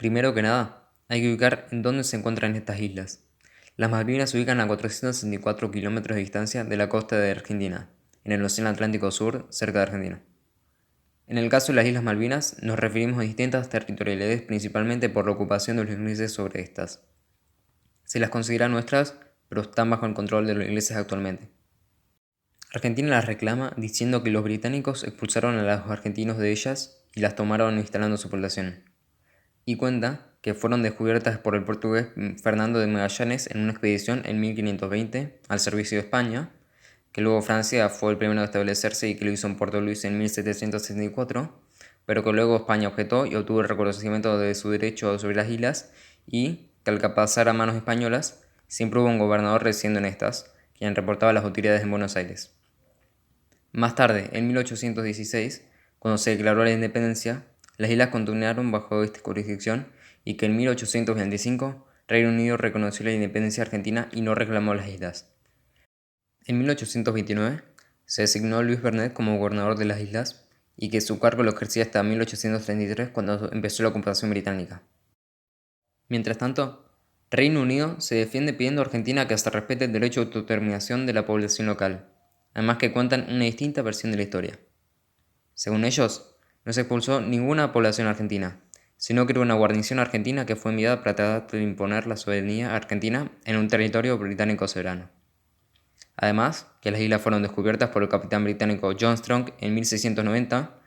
Primero que nada, hay que ubicar en dónde se encuentran estas islas. Las Malvinas se ubican a 464 kilómetros de distancia de la costa de Argentina, en el Océano Atlántico Sur, cerca de Argentina. En el caso de las Islas Malvinas, nos referimos a distintas territorialidades principalmente por la ocupación de los ingleses sobre estas. Se las considera nuestras, pero están bajo el control de los ingleses actualmente. Argentina las reclama diciendo que los británicos expulsaron a los argentinos de ellas y las tomaron instalando su población. Y cuenta que fueron descubiertas por el portugués Fernando de Magallanes en una expedición en 1520 al servicio de España, que luego Francia fue el primero a establecerse y que lo hizo en Puerto Luis en 1764, pero que luego España objetó y obtuvo el reconocimiento de su derecho sobre las islas y que al pasar a manos españolas siempre hubo un gobernador residiendo en estas, quien reportaba las autoridades en Buenos Aires. Más tarde, en 1816, cuando se declaró la independencia, las islas continuaron bajo esta jurisdicción y que en 1825 Reino Unido reconoció la independencia argentina y no reclamó las islas. En 1829 se designó a Luis Bernet como gobernador de las islas y que su cargo lo ejercía hasta 1833 cuando empezó la ocupación británica. Mientras tanto, Reino Unido se defiende pidiendo a Argentina que se respete el derecho de autodeterminación de la población local, además que cuentan una distinta versión de la historia. Según ellos, no se expulsó ninguna población argentina, sino que era una guarnición argentina que fue enviada para tratar de imponer la soberanía argentina en un territorio británico soberano. Además, que las islas fueron descubiertas por el capitán británico John Strong en 1690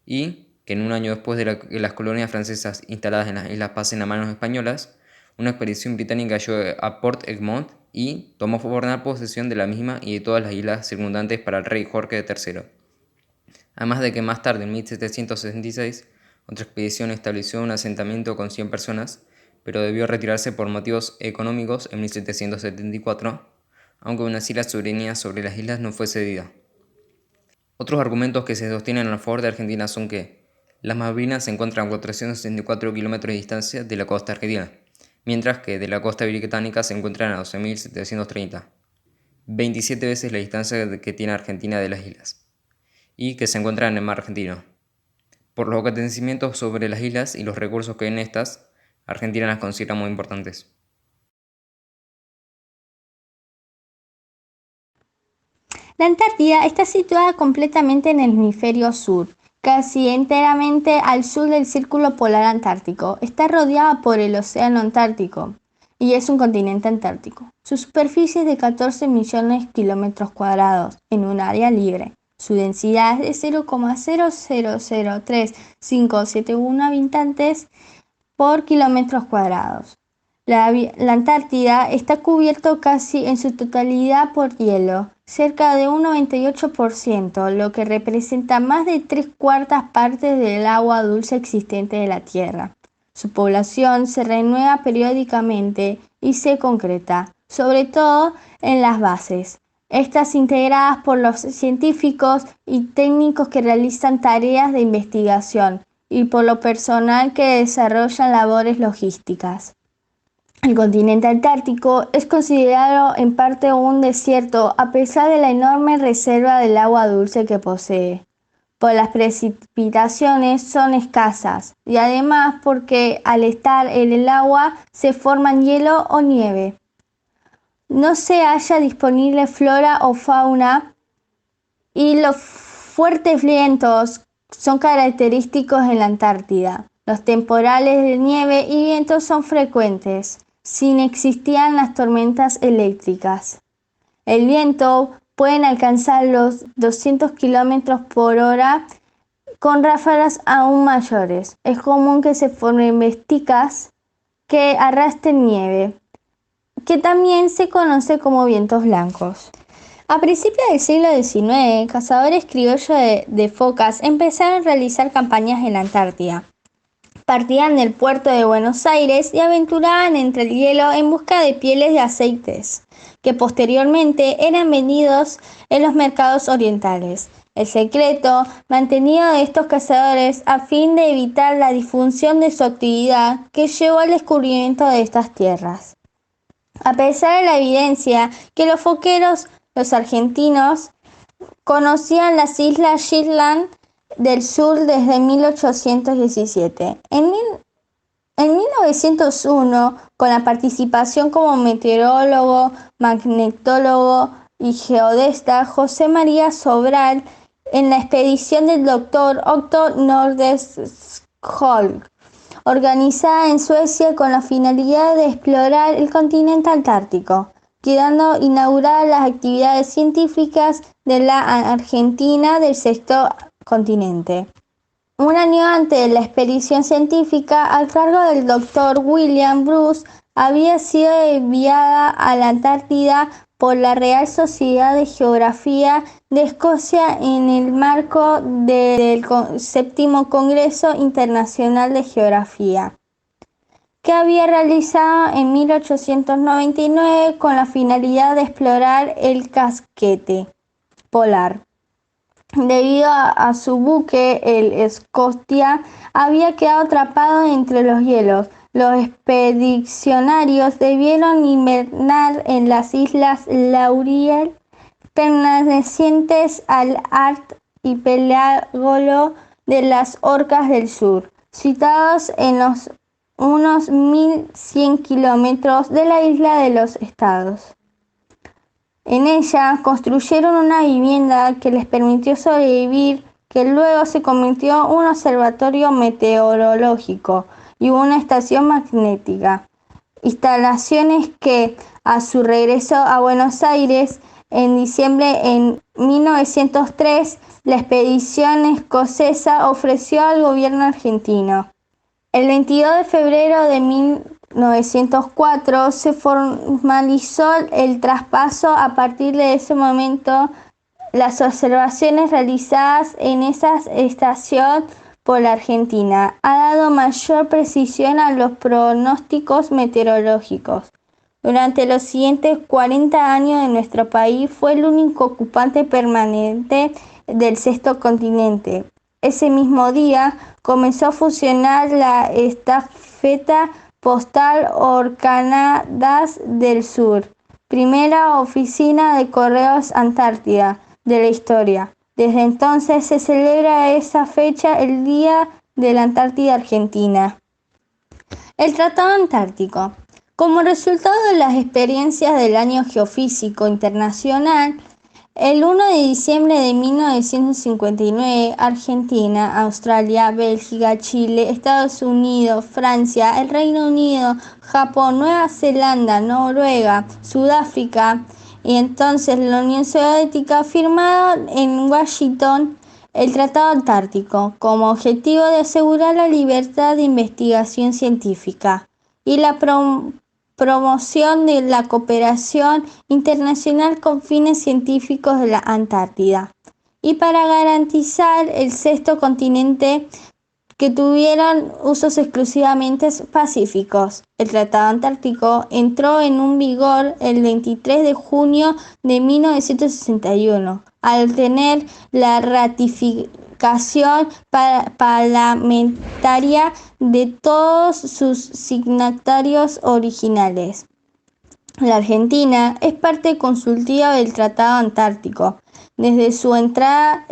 y que en un año después de que las colonias francesas instaladas en las islas pasen a manos españolas, una expedición británica llegó a Port Egmont y tomó formal posesión de la misma y de todas las islas circundantes para el rey Jorge III. Además de que más tarde, en 1766, otra expedición estableció un asentamiento con 100 personas, pero debió retirarse por motivos económicos en 1774, aunque aún así la soberanía sobre las islas no fue cedida. Otros argumentos que se sostienen a favor de Argentina son que las Malvinas se encuentran a 464 kilómetros de distancia de la costa argentina, mientras que de la costa británica se encuentran a 12.730, 27 veces la distancia que tiene Argentina de las islas, y que se encuentran en el mar Argentino. Por los acontecimientos sobre las islas y los recursos que hay en estas, Argentina las considera muy importantes. La Antártida está situada completamente en el hemisferio sur, casi enteramente al sur del Círculo Polar Antártico. Está rodeada por el Océano Antártico y es un continente antártico. Su superficie es de 14 millones de kilómetros cuadrados en un área libre. Su densidad es de 0,0003571 habitantes por kilómetros cuadrados. La Antártida está cubierto casi en su totalidad por hielo, cerca de un 98%, lo que representa más de 3/4 partes del agua dulce existente de la Tierra. Su población se renueva periódicamente y se concreta, sobre todo en las bases. Estas integradas por los científicos y técnicos que realizan tareas de investigación y por lo personal que desarrollan labores logísticas. El continente antártico es considerado en parte un desierto a pesar de la enorme reserva del agua dulce que posee, pues las precipitaciones son escasas y además porque al estar en el agua se forman hielo o nieve. No se halla disponible flora o fauna y los fuertes vientos son característicos en la Antártida. Los temporales de nieve y viento son frecuentes, sin existían las tormentas eléctricas. El viento pueden alcanzar los 200 kilómetros por hora con ráfagas aún mayores. Es común que se formen vesticas que arrastren nieve, que también se conoce como vientos blancos. A principios del siglo XIX, cazadores criollos de focas empezaron a realizar campañas en la Antártida. Partían del puerto de Buenos Aires y aventuraban entre el hielo en busca de pieles de aceites, que posteriormente eran vendidos en los mercados orientales. El secreto mantenido de estos cazadores a fin de evitar la difusión de su actividad que llevó al descubrimiento de estas tierras. A pesar de la evidencia que los foqueros, los argentinos, conocían las islas Shetland del sur desde 1817. En 1901, con la participación como meteorólogo, magnetólogo y geodesta José María Sobral en la expedición del Dr. Otto Nordenskjöld, organizada en Suecia con la finalidad de explorar el continente antártico, quedando inauguradas las actividades científicas de la Argentina del sexto continente. Un año antes de la expedición científica, al cargo del Dr. William Bruce, había sido enviada a la Antártida por la Real Sociedad de Geografía de Escocia en el marco del séptimo Congreso Internacional de Geografía, que había realizado en 1899 con la finalidad de explorar el casquete polar. Debido a su buque, el Scotia, había quedado atrapado entre los hielos. Los expedicionarios debieron invernar en las islas Lauriel, pertenecientes al archipiélago de las Orcas del Sur, situados en unos 1.100 kilómetros de la isla de los Estados. En ella construyeron una vivienda que les permitió sobrevivir, que luego se convirtió en un observatorio meteorológico y una estación magnética. Instalaciones que, a su regreso a Buenos Aires en diciembre de 1903, la expedición escocesa ofreció al gobierno argentino. El 22 de febrero de 1904 se formalizó el traspaso. A partir de ese momento, las observaciones realizadas en esa estación por la Argentina han dado mayor precisión a los pronósticos meteorológicos. Durante los siguientes 40 años de nuestro país fue el único ocupante permanente del sexto continente. Ese mismo día comenzó a funcionar la estafeta postal Orcanadas del Sur, primera oficina de correos Antártida de la historia. Desde entonces se celebra esa fecha el Día de la Antártida Argentina. El Tratado Antártico. Como resultado de las experiencias del Año Geofísico Internacional, el 1 de diciembre de 1959, Argentina, Australia, Bélgica, Chile, Estados Unidos, Francia, el Reino Unido, Japón, Nueva Zelanda, Noruega, Sudáfrica y entonces la Unión Soviética firmaron en Washington el Tratado Antártico como objetivo de asegurar la libertad de investigación científica y la promoción de la cooperación internacional con fines científicos de la Antártida, y para garantizar el sexto continente que tuvieran usos exclusivamente pacíficos. El Tratado Antártico entró en vigor el 23 de junio de 1961, al tener la ratificación parlamentaria de todos sus signatarios originales. La Argentina es parte consultiva del Tratado Antártico desde su entrada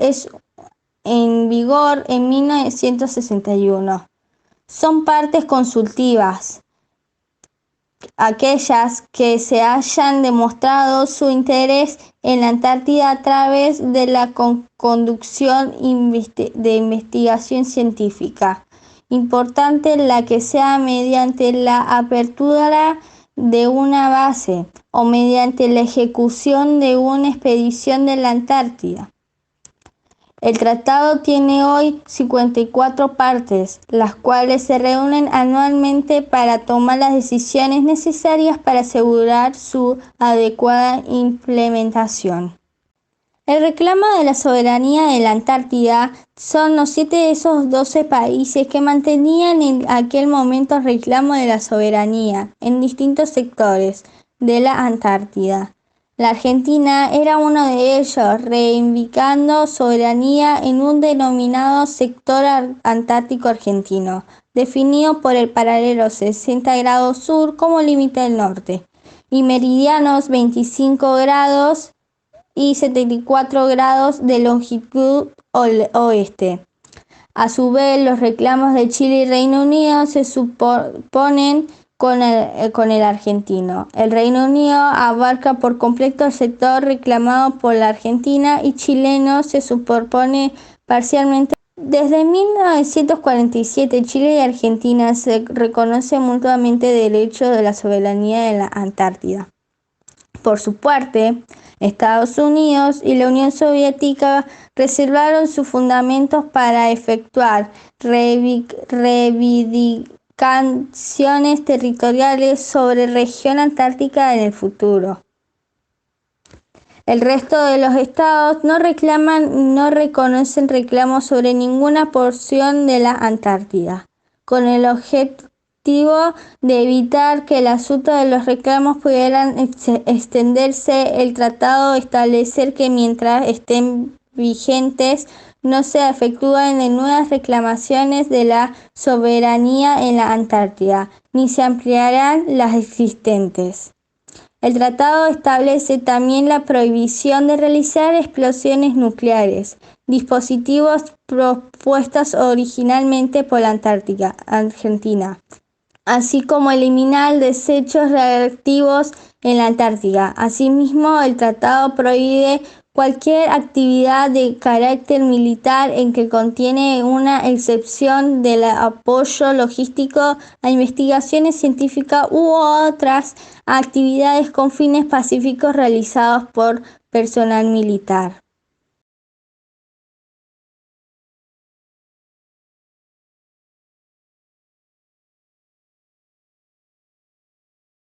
en vigor en 1961. Son partes consultivas aquellas que se hayan demostrado su interés en la Antártida a través de la conducción de investigación científica. Importante la que sea mediante la apertura de una base o mediante la ejecución de una expedición de la Antártida. El tratado tiene hoy 54 partes, las cuales se reúnen anualmente para tomar las decisiones necesarias para asegurar su adecuada implementación. El reclamo de la soberanía de la Antártida son los 7 de esos 12 países que mantenían en aquel momento el reclamo de la soberanía en distintos sectores de la Antártida. La Argentina era uno de ellos, reivindicando soberanía en un denominado sector antártico argentino, definido por el paralelo 60 grados sur como límite del norte, y meridianos 25 grados y 74 grados de longitud oeste. A su vez, los reclamos de Chile y Reino Unido se superponen con el argentino. El Reino Unido abarca por completo el sector reclamado por la Argentina y chileno se superpone parcialmente. Desde 1947, Chile y Argentina se reconocen mutuamente derecho de la soberanía de la Antártida. Por su parte, Estados Unidos y la Unión Soviética reservaron sus fundamentos para efectuar reivindicaciones territoriales sobre región antártica en el futuro. El resto de los estados no reconocen reclamos sobre ninguna porción de la Antártida, con el objetivo de evitar que el asunto de los reclamos pudieran extenderse. El tratado establece que mientras estén vigentes no se efectúan nuevas reclamaciones de la soberanía en la Antártida, ni se ampliarán las existentes. El tratado establece también la prohibición de realizar explosiones nucleares, dispositivos propuestos originalmente por la Argentina, así como eliminar desechos radiactivos en la Antártida. Asimismo, el tratado prohíbe cualquier actividad de carácter militar en que contiene una excepción del apoyo logístico a investigaciones científicas u otras actividades con fines pacíficos realizados por personal militar.